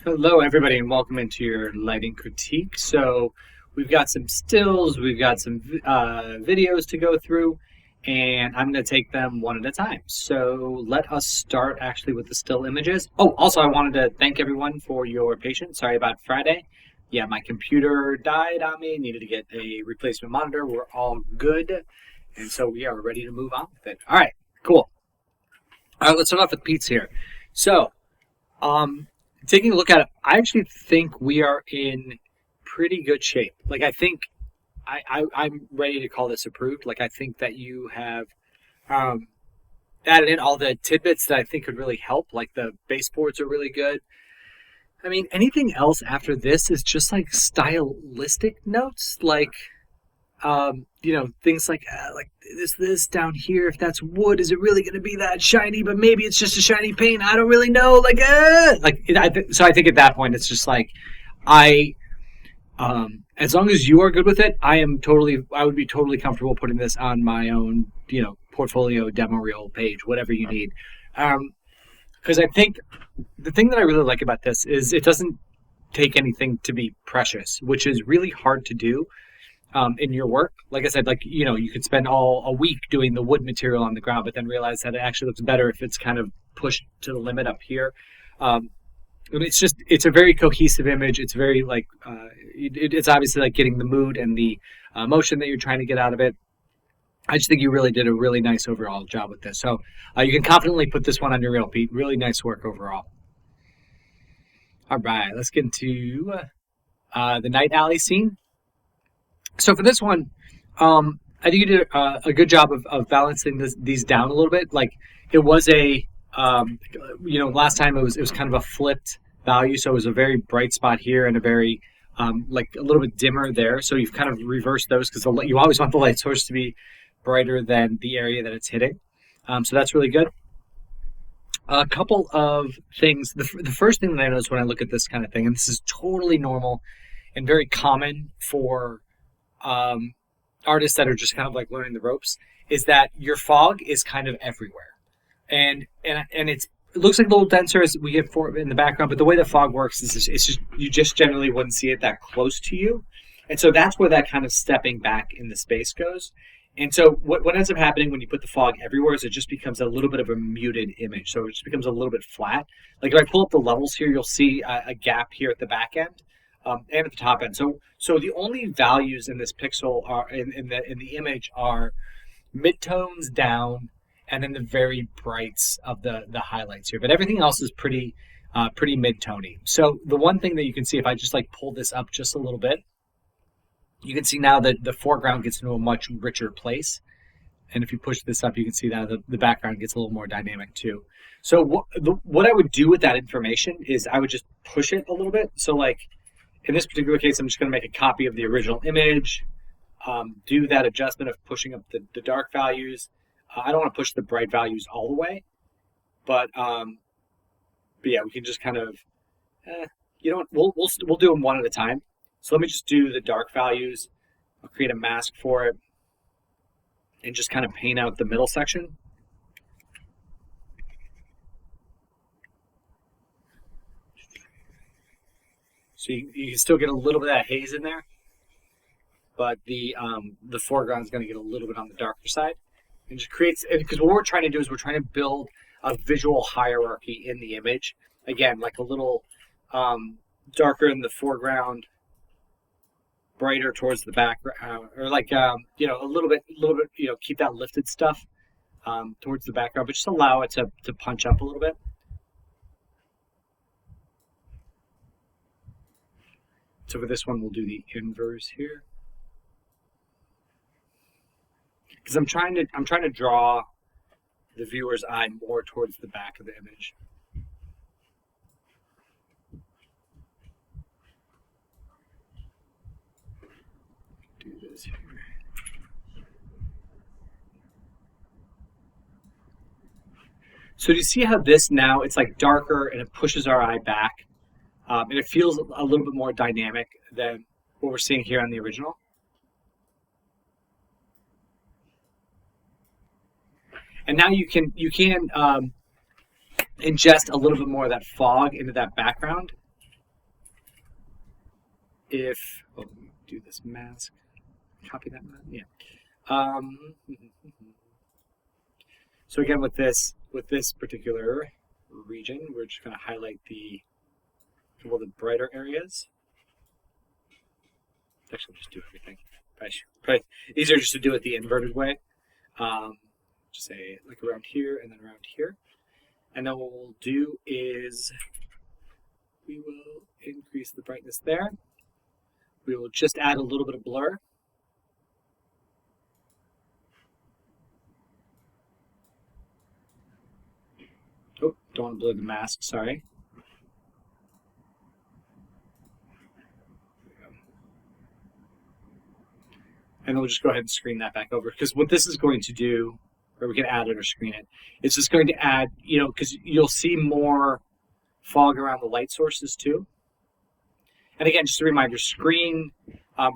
Hello, everybody, and welcome into your lighting critique. So, we've got some stills, we've got some videos to go through, and I'm going to take them one at a time. So, let us start actually with the still images. Oh, also, I wanted to thank everyone for your patience. Sorry about Friday. Yeah, my computer died on me, needed to get a replacement monitor. We're all good, and so we are ready to move on with it. All right, cool. All right, let's start off with Pete's here. So, um, taking a look at it, I actually think we are in pretty good shape. Like I think I'm ready to call this approved. Like I think that you have um, added in all the tidbits that I think could really help. Like the baseboards are really good. I mean, anything else after this is just like stylistic notes, like things like this down here. If that's wood, is it really going to be that shiny? But maybe it's just a shiny paint. I don't really know. So I think at that point it's just like I as long as you are good with it, I would be totally comfortable putting this on my own, portfolio demo reel page, whatever you need. Because I think the thing that I really like about this is it doesn't take anything to be precious, which is really hard to do in your work. Like I said, you could spend all a week doing the wood material on the ground, but then realize that it actually looks better if it's kind of pushed to the limit up here. And it's a very cohesive image. It's very it's obviously like getting the mood and the emotion that you're trying to get out of it. I just think you really did a really nice overall job with this. So you can confidently put this one on your reel, Pete. Really nice work overall. All right, let's get into the night alley scene. So for this one, I think you did a good job of balancing these down a little bit. Like it was last time it was kind of a flipped value, so it was a very bright spot here and a very like a little bit dimmer there. So you've kind of reversed those because you always want the light source to be brighter than the area that it's hitting. So that's really good. A couple of things. The first thing that I noticed when I look at this kind of thing, and this is totally normal and very common for artists that are just kind of like learning the ropes, is that your fog is kind of everywhere, and it looks like a little denser as we get in the background. But the way the fog works is it's just you just generally wouldn't see it that close to you, and so that's where that kind of stepping back in the space goes. And so what ends up happening when you put the fog everywhere is it just becomes a little bit of a muted image. So it just becomes a little bit flat. Like if I pull up the levels here, you'll see a gap here at the back end. And at the top end. So the only values in this pixel are in the image are midtones down and then the very brights of the highlights here. But everything else is pretty mid-tony. So the one thing that you can see if I just like pull this up just a little bit, you can see now that the foreground gets into a much richer place. And if you push this up, you can see that the background gets a little more dynamic too. So what I would do with that information is I would just push it a little bit. So like in this particular case, I'm just going to make a copy of the original image, do that adjustment of pushing up the dark values. I don't want to push the bright values all the way, but yeah, we can just kind of, we'll do them one at a time. So let me just do the dark values. I'll create a mask for it and just kind of paint out the middle section. So you can still get a little bit of that haze in there, but the foreground is going to get a little bit on the darker side, and just creates, because what we're trying to do is we're trying to build a visual hierarchy in the image. Again, like a little darker in the foreground, brighter towards the background, or like a little bit, keep that lifted stuff towards the background, but just allow it to punch up a little bit. So for this one, we'll do the inverse here, because I'm trying to draw the viewer's eye more towards the back of the image. Do this here. So do you see how this now it's like darker and it pushes our eye back? And it feels a little bit more dynamic than what we're seeing here on the original. And now you can ingest a little bit more of that fog into that background if, oh, let me do this mask, copy that, yeah. Um, so again, with this particular region, we're just going to highlight the brighter areas. Actually, just do everything. Probably easier just to do it the inverted way. Just say like around here and then around here. And then what we'll do is we will increase the brightness there. We will just add a little bit of blur. Oh, don't want to blur the mask, sorry. And then we'll just go ahead and screen that back over. Because what this is going to do, or we can add it or screen it, it's just going to add, because you'll see more fog around the light sources too. And again, just a reminder, screen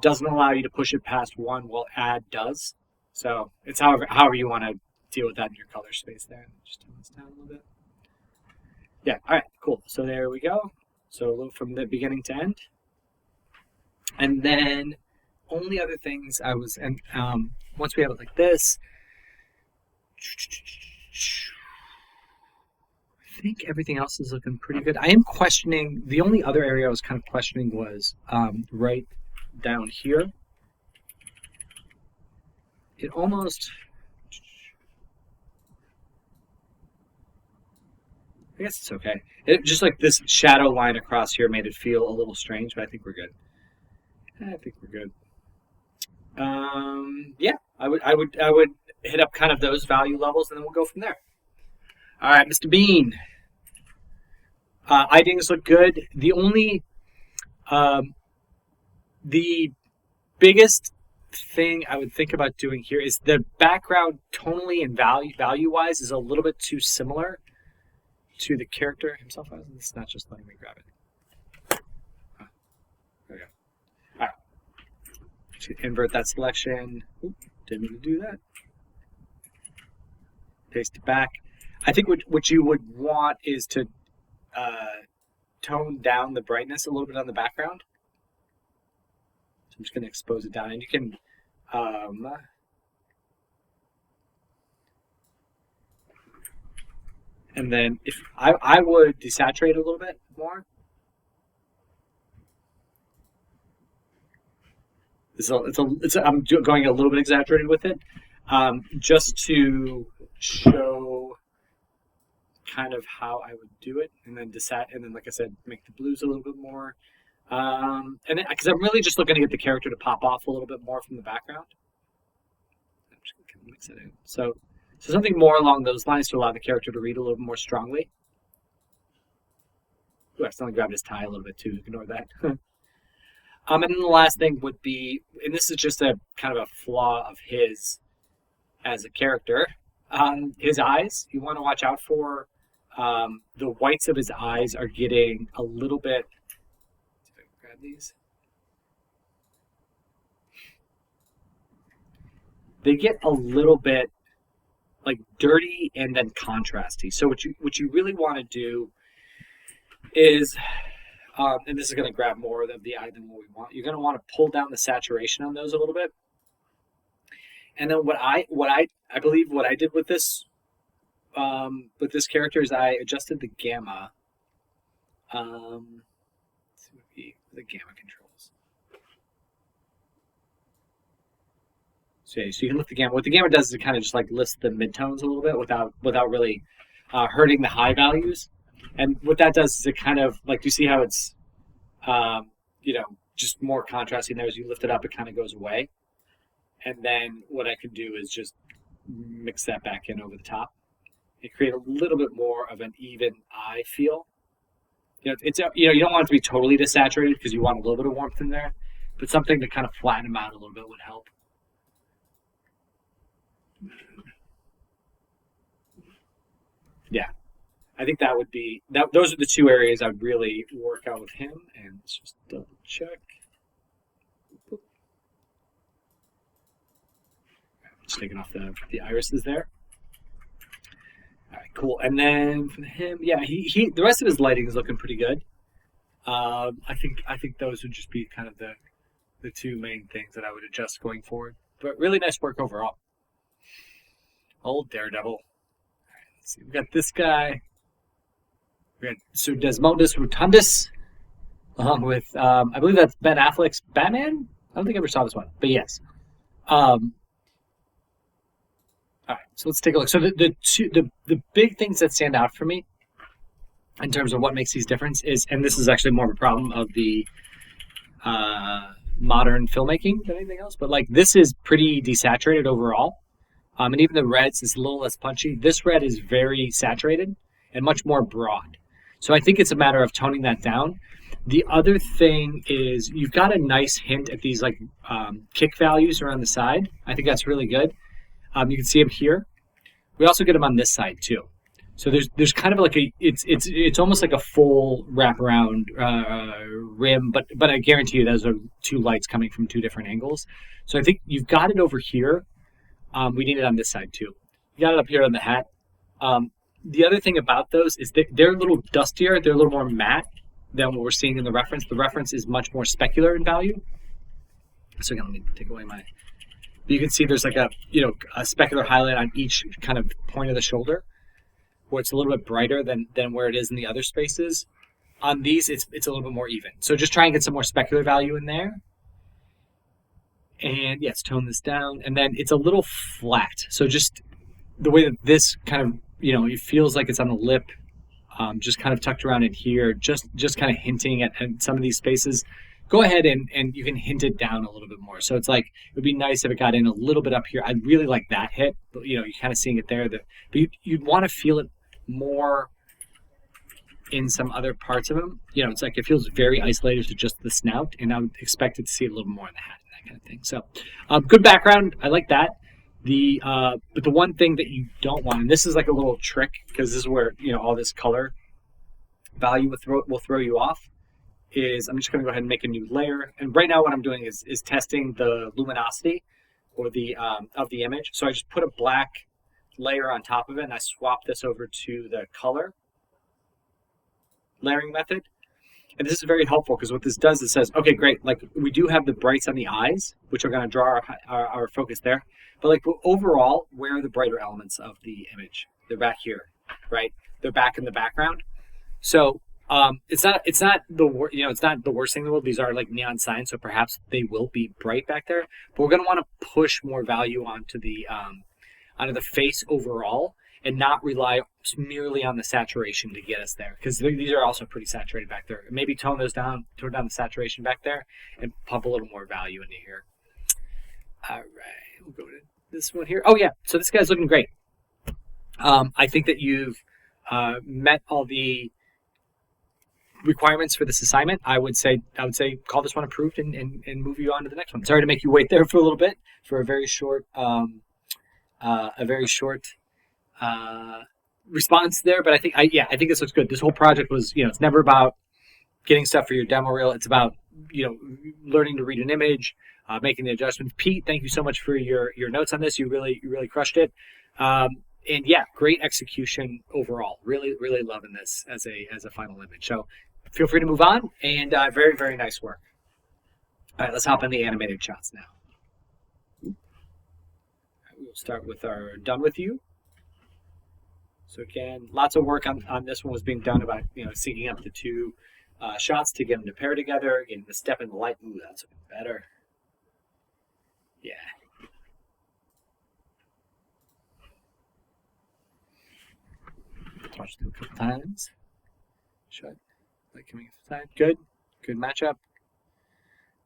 doesn't allow you to push it past 1, while add does. So it's however you want to deal with that in your color space there. Just turn this down a little bit. Yeah, all right, cool. So there we go. So a little from the beginning to end. And then only other things once we have it like this, I think everything else is looking pretty good. I am questioning, the only other area I was kind of questioning was right down here. It almost, I guess it's okay. It just like this shadow line across here made it feel a little strange, but I think we're good. Yeah, I would hit up kind of those value levels, and then we'll go from there. All right, Mr. Bean. Idings look good. The only, the biggest thing I would think about doing here is the background tonally and value-wise is a little bit too similar to the character himself. It's not just letting me grab it. There we go. All right. Invert that selection. Oop, didn't mean to do that. Paste it back. I think what you would want is to tone down the brightness a little bit on the background. So I'm just going to expose it down, and you can and then if I would desaturate a little bit more. I'm going a little bit exaggerated with it, just to show kind of how I would do it, and then like I said, make the blues a little bit more, and then because I'm really just looking to get the character to pop off a little bit more from the background. I'm just going to mix it in. So something more along those lines to allow the character to read a little more strongly. Ooh, I accidentally grabbed his tie a little bit too. Ignore that. And then the last thing would be, and this is just a kind of a flaw of his as a character, his eyes. You want to watch out for the whites of his eyes are getting a little bit. Let's see if I can grab these. They get a little bit like dirty and then contrasty. So what you really want to do is, and this is going to grab more of the eye than what we want. You're going to want to pull down the saturation on those a little bit. And then what I believe what I did with this character is I adjusted the gamma. Let's see what the gamma controls. So you can lift the gamma. What the gamma does is it kind of just like lifts the midtones a little bit without really hurting the high values. And what that does is it kind of like, you see how it's just more contrasting there. As you lift it up, it kind of goes away. And then what I can do is just mix that back in over the top and create a little bit more of an even eye feel. You don't want it to be totally desaturated because you want a little bit of warmth in there, but something to kind of flatten them out a little bit would help. Yeah, I think that would be that. Those are the two areas I'd really work out with him. And let's just double check. Just taking off the irises there. All right, cool. And then for him, yeah, he the rest of his lighting is looking pretty good. I think those would just be kind of the two main things that I would adjust going forward. But really nice work overall. Old Daredevil. Let's see, we got this guy. We got Sir Desmondus Rotundus, along with I believe that's Ben Affleck's Batman. I don't think I ever saw this one, but yes. Um, all right, so let's take a look. So the big things that stand out for me in terms of what makes these difference is, and this is actually more of a problem of the modern filmmaking than anything else, but like this is pretty desaturated overall. And even the reds is a little less punchy. This red is very saturated and much more broad. So I think it's a matter of toning that down. The other thing is you've got a nice hint at these like kick values around the side. I think that's really good. You can see them here. We also get them on this side too. So there's kind of like it's almost like a full wraparound rim, but I guarantee you those are two lights coming from two different angles. So I think you've got it over here. We need it on this side too. You got it up here on the hat. The other thing about those is they're a little dustier. They're a little more matte than what we're seeing in the reference. The reference is much more specular in value. So again, let me take away my. You can see there's like a specular highlight on each kind of point of the shoulder, where it's a little bit brighter than where it is in the other spaces. On these, it's a little bit more even. So just try and get some more specular value in there. And yes, tone this down. And then it's a little flat. So just the way that this kind of, it feels like it's on the lip, just kind of tucked around in here, just kind of hinting at some of these spaces. Go ahead and you can hint it down a little bit more. So it's like, it would be nice if it got in a little bit up here. I really like that hit. You're kind of seeing it there. But you'd want to feel it more in some other parts of him. It's like it feels very isolated to just the snout, and I would expect it to see it a little more in the hat and that kind of thing. So good background. I like that. But the one thing that you don't want, and this is like a little trick, because this is where all this color value will throw you off, is I'm just going to go ahead and make a new layer. And right now what I'm doing is testing the luminosity or the of the image. So I just put a black layer on top of it, and I swap this over to the color layering method. And this is very helpful, because what this does is says, okay, great, like we do have the brights on the eyes, which are going to draw our focus there. But like overall, where are the brighter elements of the image? They're back here, right? They're back in the background. So it's not the worst thing in the world. These are like neon signs, so perhaps they will be bright back there. But we're going to want to push more value onto the face overall, and not rely merely on the saturation to get us there, because these are also pretty saturated back there. Maybe tone down the saturation back there, and pump a little more value into here. All right, we'll go to this one here. Oh yeah, so this guy's looking great. I think that you've met all the requirements for this assignment. I would say call this one approved and move you on to the next one. Sorry to make you wait there for a little bit for a very short response there, but I think this looks good. This whole project was, it's never about getting stuff for your demo reel. It's about, learning to read an image, making the adjustments. Pete, thank you so much for your notes on this. You really crushed it. And yeah, great execution overall. Really, really loving this as a final image. So feel free to move on, and very, very nice work. All right, let's hop on the animated shots now. We'll start with our done with you. So again, lots of work on this one was being done about syncing up the two shots to get them to pair together, getting the step in the light. Ooh, that's looking better. Yeah. Watch it a couple times. Shut. Light coming from the side. Good matchup.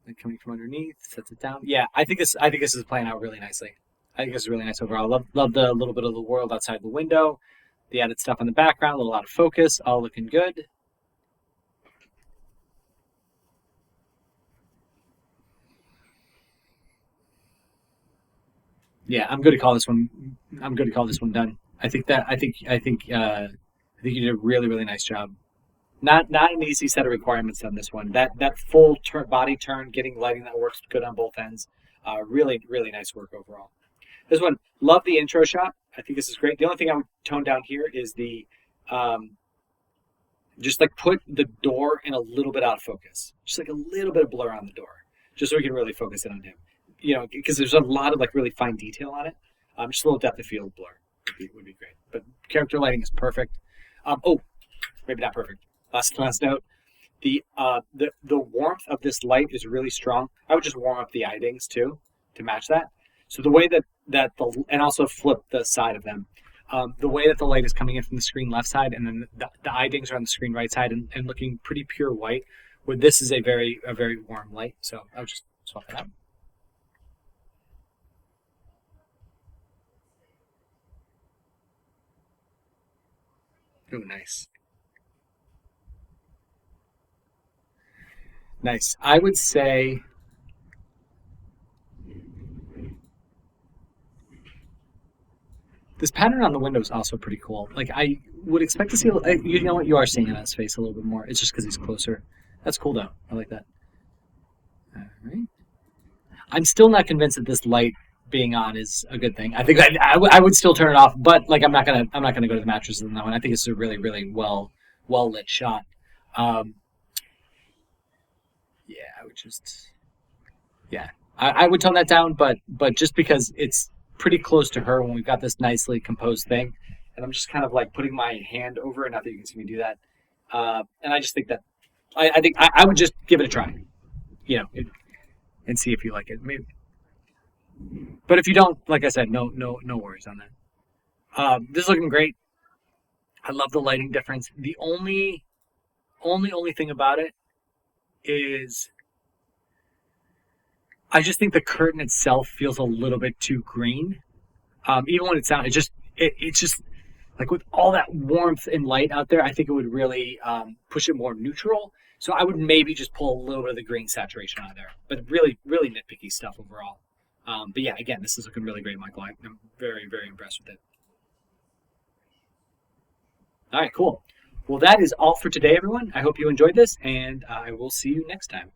Light coming from underneath. Sets it down. Yeah, I think this is playing out really nicely. I think this is really nice overall. Love the little bit of the world outside the window. The added stuff in the background, a little out of focus, all looking good. Yeah, I'm good to call this one done. I think you did a really, really nice job. Not an easy set of requirements on this one. That full body turn, getting lighting that works good on both ends. Really, really nice work overall. This one, love the intro shot. I think this is great. The only thing I would tone down here is the just like put the door in a little bit out of focus, just like a little bit of blur on the door, just so we can really focus in on him. Because there's a lot of like really fine detail on it. Just a little depth of field blur would be great. But character lighting is perfect. Oh, maybe not perfect. Last note. The warmth of this light is really strong. I would just warm up the eye-dings too to match that. So the way and also flip the side of them. The way that the light is coming in from the screen left side, and then the eye-dings are on the screen right side, and looking pretty pure white. Where this is a very warm light. So I would just swap that out. Oh, nice. Nice. I would say this pattern on the window is also pretty cool. Like I would expect to see, you know what, you are seeing it on his face a little bit more. It's just because he's closer. That's cool though. I like that. All right. I'm still not convinced that this light being on is a good thing. I think I would still turn it off, but like I'm not gonna go to the mattresses on that one. I think it's a really well lit shot. Um, yeah, I would just yeah, I would tone that down, but just because it's pretty close to her when we've got this nicely composed thing, and I'm just kind of like putting my hand over it. Not that you can see me do that, and I just think that I think I would just give it a try, you know, and see if you like it. Maybe, but if you don't, like I said, no worries on that. This is looking great. I love the lighting difference. The only thing about it is I just think the curtain itself feels a little bit too green. Even when it's out, it's just like with all that warmth and light out there, I think it would really push it more neutral. So I would maybe just pull a little bit of the green saturation out of there, but really nitpicky stuff overall. But yeah, again, this is looking really great, Michael. I'm very impressed with it. All right, cool. Well, that is all for today, everyone. I hope you enjoyed this, and I will see you next time.